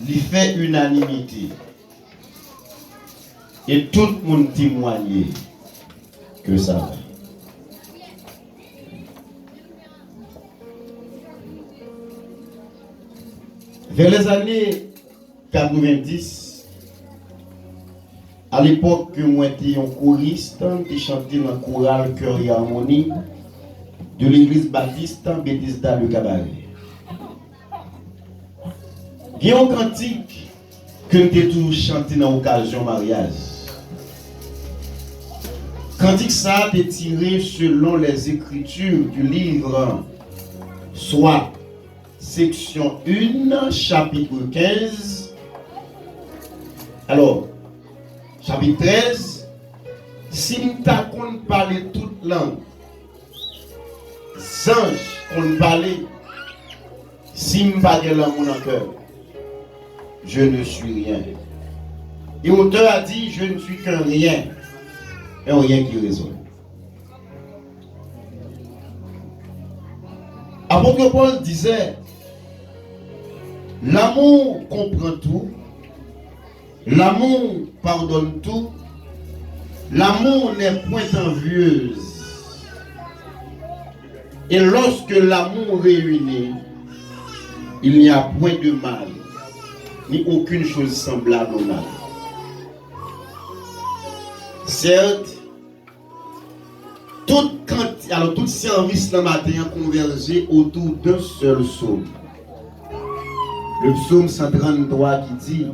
il fait unanimité. Et tout le monde témoigne que ça va. Vers les années 90, à l'époque que moi j'étais un choriste, qui chantais dans le choral Cœur et Harmonie de l'église baptiste Bethesda de Cabaret. Il y a un cantique que j'ai toujours chanté dans l'occasion mariage. Cantique ça est tiré selon les écritures du livre, soit section 1, chapitre 15. Alors, chapitre 13, si nous t'avons parlé toute langue, anges qu'on parle, si nous pas de l'amour dans le cœur, je ne suis rien. Et l'auteur a dit, je ne suis qu'un rien, et un rien qui résonne. Apôtre Paul disait, l'amour comprend tout, l'amour pardonne tout, l'amour n'est point envieuse. Et lorsque l'amour réunit, il n'y a point de mal, ni aucune chose semblable au mal. Certes, tout service le matin a convergé autour d'un seul psaume. Le psaume 133 qui dit,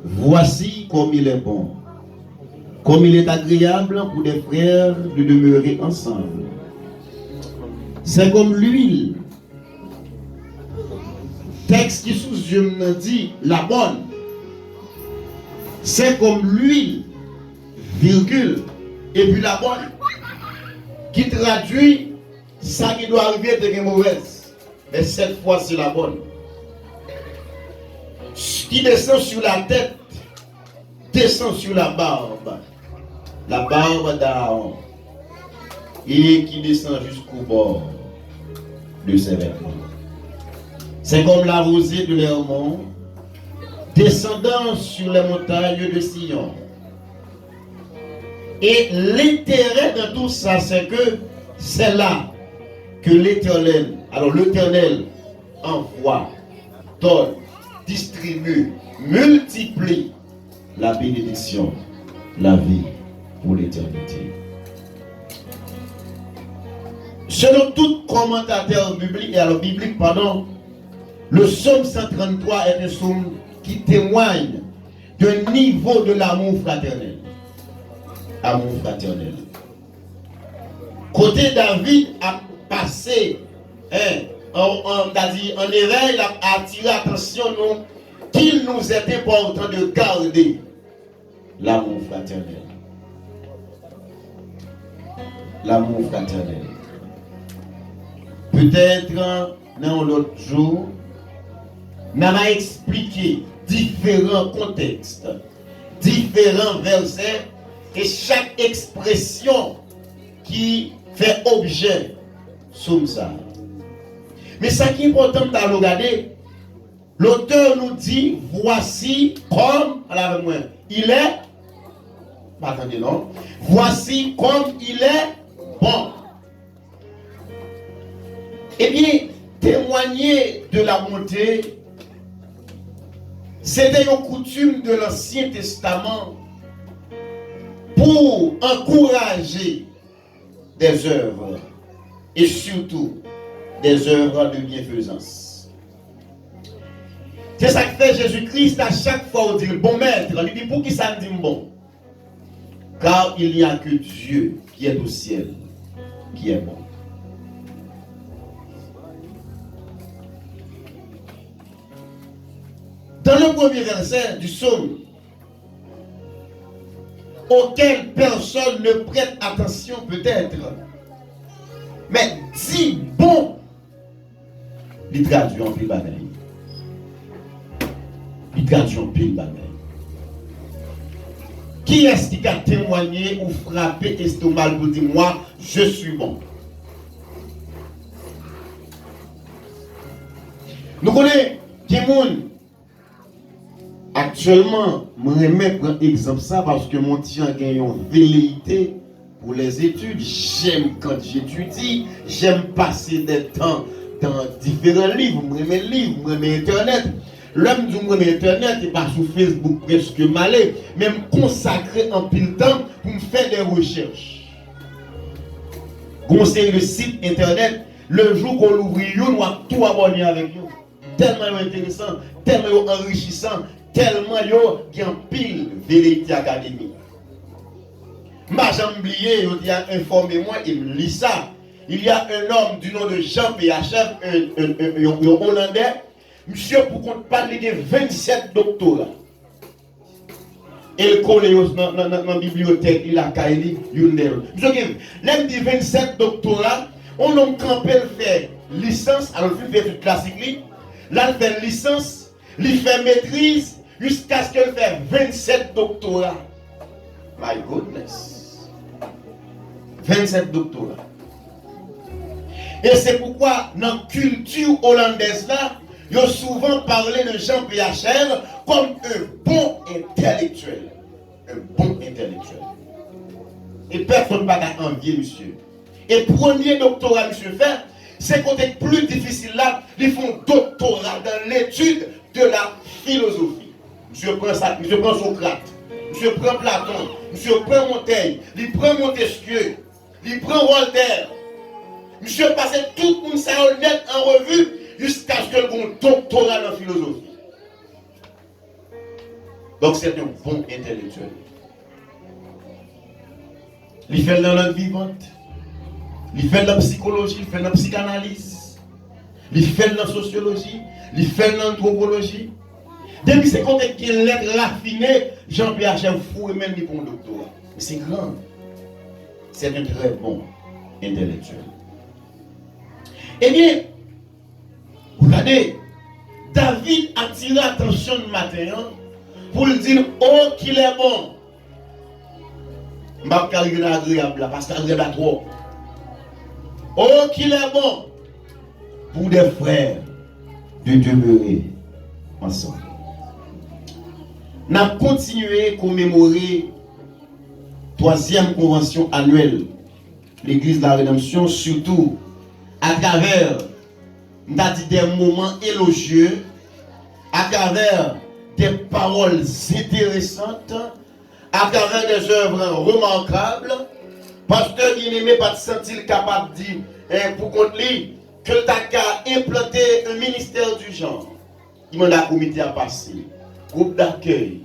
voici comme il est bon, comme il est agréable pour des frères de demeurer ensemble. C'est comme l'huile. Texte qui sous yeux me dit la bonne. C'est comme l'huile, virgule, et puis la bonne, qui traduit ça qui doit arriver de mauvaise. Mais cette fois c'est la bonne. Qui descend sur la tête, descend sur la barbe d'Aaron, et qui descend jusqu'au bord de ses vêtements. C'est comme la rosée de l'Hermon, descendant sur les montagnes de Sion. Et l'intérêt de tout ça, c'est que c'est là que l'Éternel, alors l'Éternel envoie, donne, distribue, multiplie la bénédiction, la vie pour l'éternité. Selon tout commentateur biblique, le psaume 133 est un psaume qui témoigne d'un niveau de l'amour fraternel. Amour fraternel. Côté David a passé en éveil, a attiré l'attention qu'il nous est important de garder l'amour fraternel. L'amour fraternel. Peut-être dans l'autre jour, nous avons expliqué différents contextes, différents versets et chaque expression qui fait objet sous ça. Mais ce qui est important de regarder, l'auteur nous dit, voici comme, avec moi, il est, attendez non, voici comme il est bon. Eh bien, témoigner de la bonté, c'était une coutume de l'Ancien Testament pour encourager des œuvres et surtout des œuvres de bienfaisance. C'est ça que fait Jésus-Christ à chaque fois où dit bon maître, il dit pour qui ça me dit bon? Car il n'y a que Dieu qui est au ciel, qui est bon. Dans le premier verset du psaume, auquel personne ne prête attention peut-être, mais dit bon, il traduit en pile bagaille. Il traduit en pile bagaille. Qui est-ce qui a témoigné ou frappé estomac pour dire moi, je suis bon? Nous connaissons des gens Actuellement, je remets prendre exemple ça parce que mon petit a gagné une velléité pour les études. J'aime quand j'étudie, j'aime passer des temps dans différents livres, je remets livres, je remets Internet. L'homme du monde Internet n'est pas sur Facebook presque malé, même consacrer un peu de temps pour me faire des recherches. Conseil le site Internet, le jour qu'on l'ouvre, on va tout abonner avec nous. Tellement intéressant, tellement enrichissant, tellement il y a un pile vérité académique. Ma jambe oublié, il a informé moi, il me lit ça. Il y a un homme du nom de Jean PHF, un Hollandais. Monsieur, pour qu'on parle de 27 doctorats. Et le collège dans la bibliothèque, il a caillé, monsieur, l'un des 27 doctorats, on a campé le fait licence, alors il fait toute classique, là il fait licence, il fait maîtrise, jusqu'à ce qu'il fait 27 doctorats. My goodness. 27 doctorats. Et c'est pourquoi dans la culture hollandaise là, ils ont souvent parlé de Jean PHR comme un bon intellectuel. Un bon intellectuel. Et personne ne va envier, monsieur. Et premier doctorat, monsieur, fait, c'est qu'on est plus difficile là, ils font doctorat dans l'étude de la philosophie. Monsieur prend ça, monsieur prend Socrate, monsieur prend Platon, monsieur prend Montaigne, il prend Montesquieu, il prend Voltaire. Monsieur passait tout le monde ça honnête en revue jusqu'à ce que le doctorat en philosophie. Donc c'est un bon intellectuel. Il fait dans la vivante, il fait dans la psychologie, il fait dans la psychanalyse, il fait dans la sociologie, il fait dans l'anthropologie. Depuis c'est quand il est lettre raffinée, Jean-Pierre Fou et même pour un doctorat. Mais c'est grand. C'est un très bon intellectuel. Eh bien, regardez, David a tiré l'attention du matin pour lui dire, oh qu'il est bon. Je ne vais pas arriver agréable parce qu'il est agréable trop. Oh qu'il est bon pour des frères de demeurer ensemble. Nous avons continué à commémorer la 3e convention annuelle de l'Église de la Rédemption, surtout à travers des moments élogieux, à travers des paroles intéressantes, à travers des œuvres remarquables. Pasteur bien-aimé, pas de sentir capable de dire, pour qu'on lit, que tu as implanté un ministère du genre. Il m'a un comité à passer, groupe d'accueil,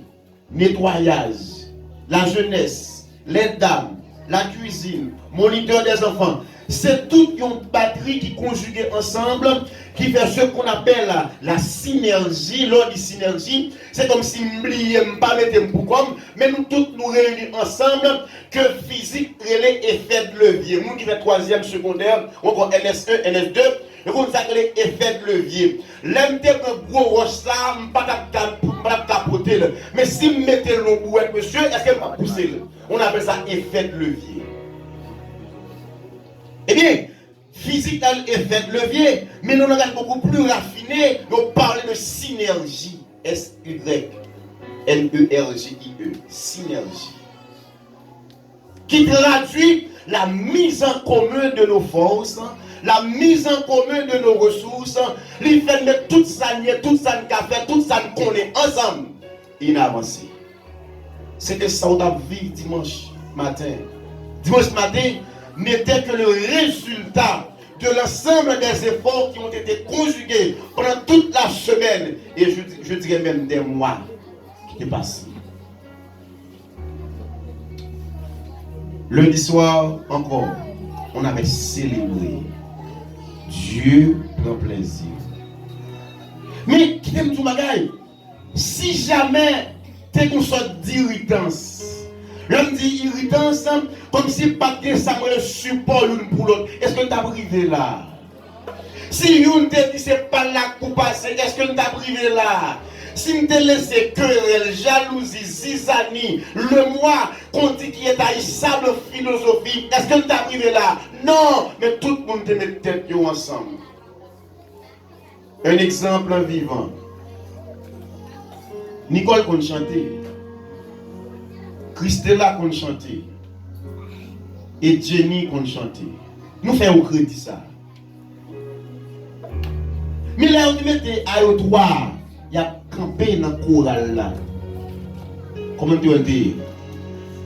nettoyage, la jeunesse, les dames, la cuisine, moniteur des enfants. C'est toute une batterie qui conjugue ensemble, qui fait ce qu'on appelle la synergie. Lors de synergie, c'est comme si nous ne pas mettre pour mais nous tous nous réunissons ensemble, que physique relais effet de levier. Nous qui fait 3e secondaire, encore NS1, NS2, nous s'appelle effet de levier. L'MT un gros roche ça, pas capoter. Mais si vous mettez le bouette, monsieur, est-ce qu'elle va pousser? On appelle ça effet de levier. Eh bien, physique a l'effet de levier, mais nous avons beaucoup plus raffiné, nous parlons de synergie. S-Y-N-E-R-G-I-E. Synergie. Qui traduit la mise en commun de nos forces, la mise en commun de nos ressources, les fait mettre tout ça, tout ça café, tout ça qu'on est ensemble, et avancer. C'était ça qu'on a vu dimanche matin. Dimanche matin n'était que le résultat de l'ensemble des efforts qui ont été conjugués pendant toute la semaine, et je dirais même des mois qui étaient passés. Lundi soir, encore, on avait célébré. Dieu prend plaisir. Mais, qui t'aime tout bagaille? Si jamais tu es une sorte d'irritance, l'homme dit irritance, comme si pas que ça me support l'une pour l'autre, est-ce que tu as privé là? Si l'une te dit c'est pas là pour passer, est-ce que tu as privé là? Si nous te laissé querelle, jalousie, zizanie, le moi qu'on dit qui est haïssable philosophie, est-ce que nous t'as arrivé là? Non, mais tout le monde te met tête ensemble. Un exemple vivant. Nicole qu'on chantait. Christella qu'on chantait. Et Jenny qu'on chantait. Nous faisons au crédit ça. Mais là, on mettait à l'autre, il y a campé dans le choral là. Comment tu dis?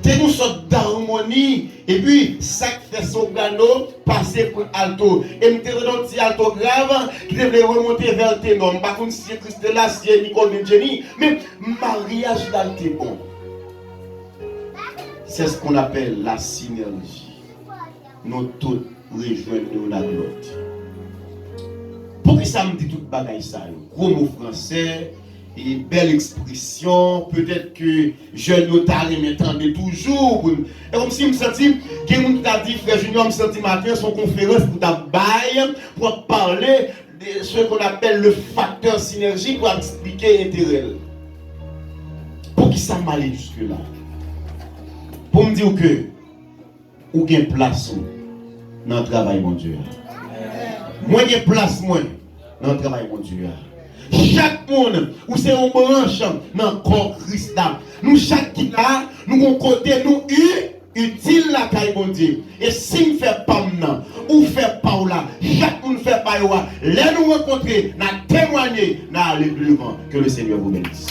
C'est une sorte d'harmonie. Et puis, ça fait son piano passer pour alto. Et me dans un petit alto grave qui devait remonter vers le ténor. Par contre, si c'est Christella, si c'est Nicole et Jenny. Mais mariage là, c'est bon. C'est ce qu'on appelle la synergie. Nous tous rejoignons la glotte. Pour que ça me dit toute bagaille ça, gros mot français, et belle expression, peut-être que je notaire m'entendais toujours. Et comme si je me sentis, quelqu'un t'a dit, frère Junior, me senti matin, son conférence pour ta baille, pour parler de ce qu'on appelle le facteur synergie, pour expliquer l'intérêt. Pour que ça m'aille jusque-là. Pour me dire que, ou gain place dans le travail, mon Dieu. Moi, j'ai place, moi, dans le travail, mon Dieu. Chaque monde, où c'est un branche dans le corps Christ. Nous, chaque qui là, nous avons côté, nous, utile la caille, mon Dieu. Et si nous ne faisons pas maintenant, ou fait pas là, chaque monde fait pas là, les nous rencontrer, nous témoigner, nous aller de devant. Que le Seigneur vous bénisse.